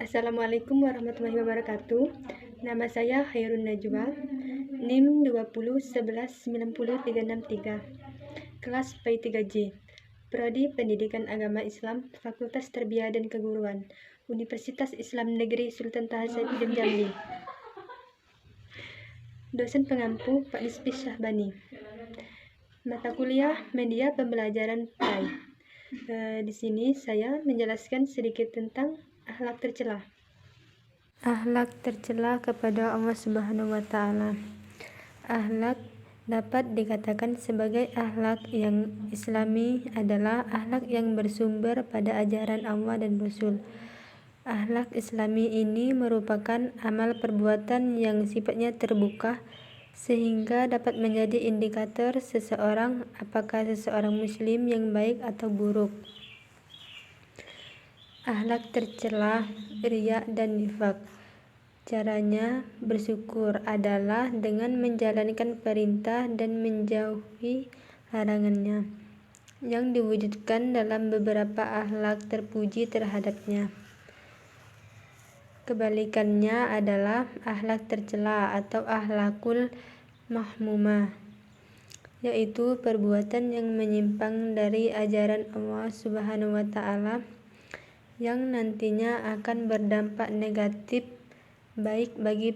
Assalamualaikum warahmatullahi wabarakatuh. Nama saya Khairun Najwa, NIM 2011190363, kelas P3J, Prodi Pendidikan Agama Islam, Fakultas Tarbiyah dan Keguruan, Universitas Islam Negeri Sultan Taha Saifuddin Jambi. Dosen pengampu Pak Nisbis Syahbani. Mata kuliah Media Pembelajaran PAI. Di sini saya menjelaskan sedikit tentang akhlak tercela. Akhlak tercela kepada Allah Subhanahu wa Ta'ala. Akhlak dapat dikatakan sebagai akhlak yang Islami adalah akhlak yang bersumber pada ajaran Allah dan Rasul. Akhlak Islami ini merupakan amal perbuatan yang sifatnya terbuka, sehingga dapat menjadi indikator seseorang apakah seseorang muslim yang baik atau buruk. Akhlak tercela, riya dan nifak. Caranya bersyukur adalah dengan menjalankan perintah dan menjauhi larangannya, yang diwujudkan dalam beberapa akhlak terpuji terhadapnya. Kebalikannya adalah akhlak tercela atau akhlakul mahmumah, yaitu perbuatan yang menyimpang dari ajaran Allah Subhanahu wa Ta'ala, yang nantinya akan berdampak negatif baik bagi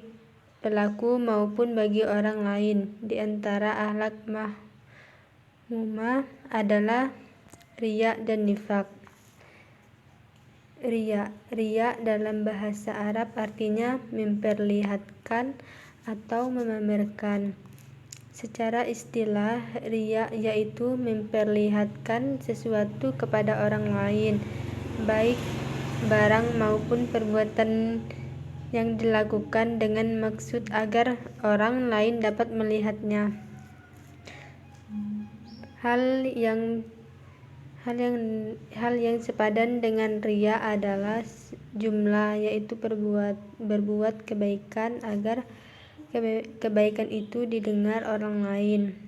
pelaku maupun bagi orang lain. Di antara akhlak mahmumah adalah riya dan nifak. Riya dalam bahasa Arab artinya memperlihatkan atau memamerkan. Secara istilah, riya yaitu memperlihatkan sesuatu kepada orang lain, baik barang maupun perbuatan yang dilakukan dengan maksud agar orang lain dapat melihatnya. Hal yang sepadan dengan riya adalah jumlah, yaitu berbuat kebaikan agar kebaikan itu didengar orang lain.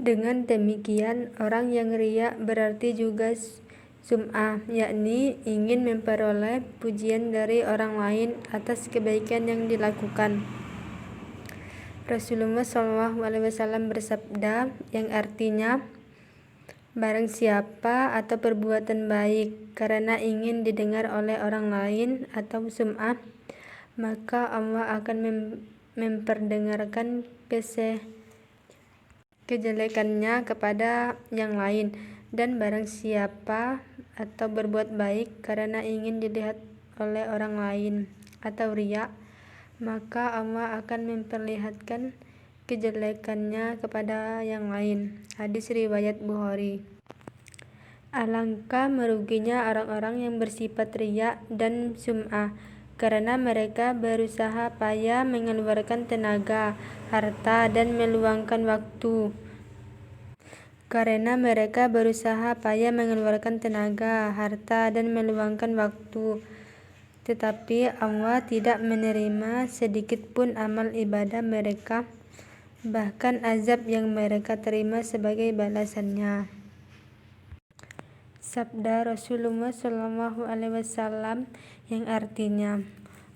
Dengan demikian, orang yang riya berarti juga sum'ah, yakni ingin memperoleh pujian dari orang lain atas kebaikan yang dilakukan. Rasulullah SAW bersabda, yang artinya, barang siapa atau perbuatan baik karena ingin didengar oleh orang lain atau sum'ah, maka Allah akan memperdengarkan kejelekannya kepada yang lain. Dan barang siapa atau berbuat baik karena ingin dilihat oleh orang lain atau riya, maka Allah akan memperlihatkan kejelekannya kepada yang lain. Hadis riwayat Bukhari. Alangkah meruginya orang-orang yang bersifat riya dan sum'ah, karena mereka berusaha payah mengeluarkan tenaga, harta, dan meluangkan waktu. Tetapi Allah tidak menerima sedikit pun amal ibadah mereka, bahkan azab yang mereka terima sebagai balasannya. Sabda Rasulullah SAW yang artinya,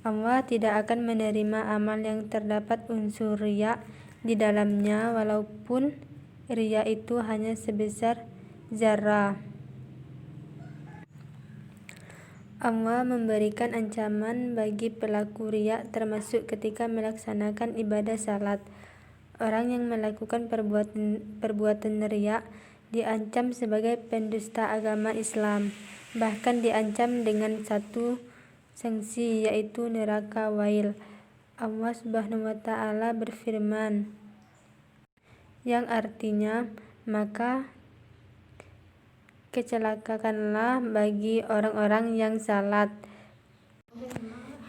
Allah tidak akan menerima amal yang terdapat unsur riya di dalamnya, walaupun riya itu hanya sebesar zarrah. Allah memberikan ancaman bagi pelaku riya, termasuk ketika melaksanakan ibadah salat. Orang yang melakukan perbuatan riya diancam sebagai pendusta agama Islam, bahkan diancam dengan satu sanksi, yaitu neraka wail. Allah Subhanahu wa Ta'ala berfirman, yang artinya, maka kecelakaanlah bagi orang-orang yang salat,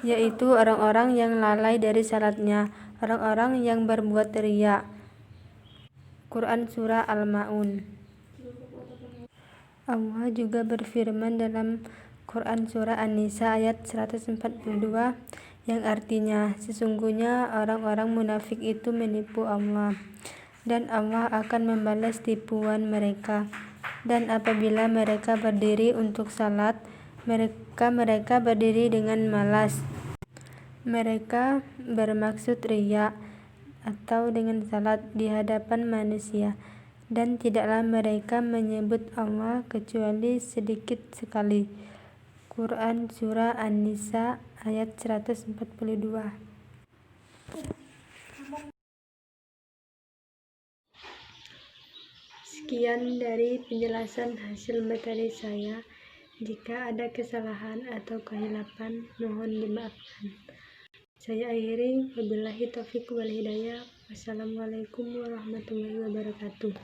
yaitu orang-orang yang lalai dari salatnya, orang-orang yang berbuat riya. Quran Surah Al-Ma'un. Allah juga berfirman dalam Quran Surah An-Nisa ayat 142 yang artinya, sesungguhnya orang-orang munafik itu menipu Allah. dan Allah akan membalas tipuan mereka. Dan apabila mereka berdiri untuk salat, mereka berdiri dengan malas. Mereka bermaksud riya atau dengan salat di hadapan manusia, dan tidaklah mereka menyebut Allah kecuali sedikit sekali. Quran Surah An-Nisa ayat 142. Sekian dari penjelasan hasil materi saya. Jika ada kesalahan atau kehilapan, mohon dimaafkan. Saya akhiri, wabillahi taufiq wal hidayah. Wassalamualaikum warahmatullahi wabarakatuh.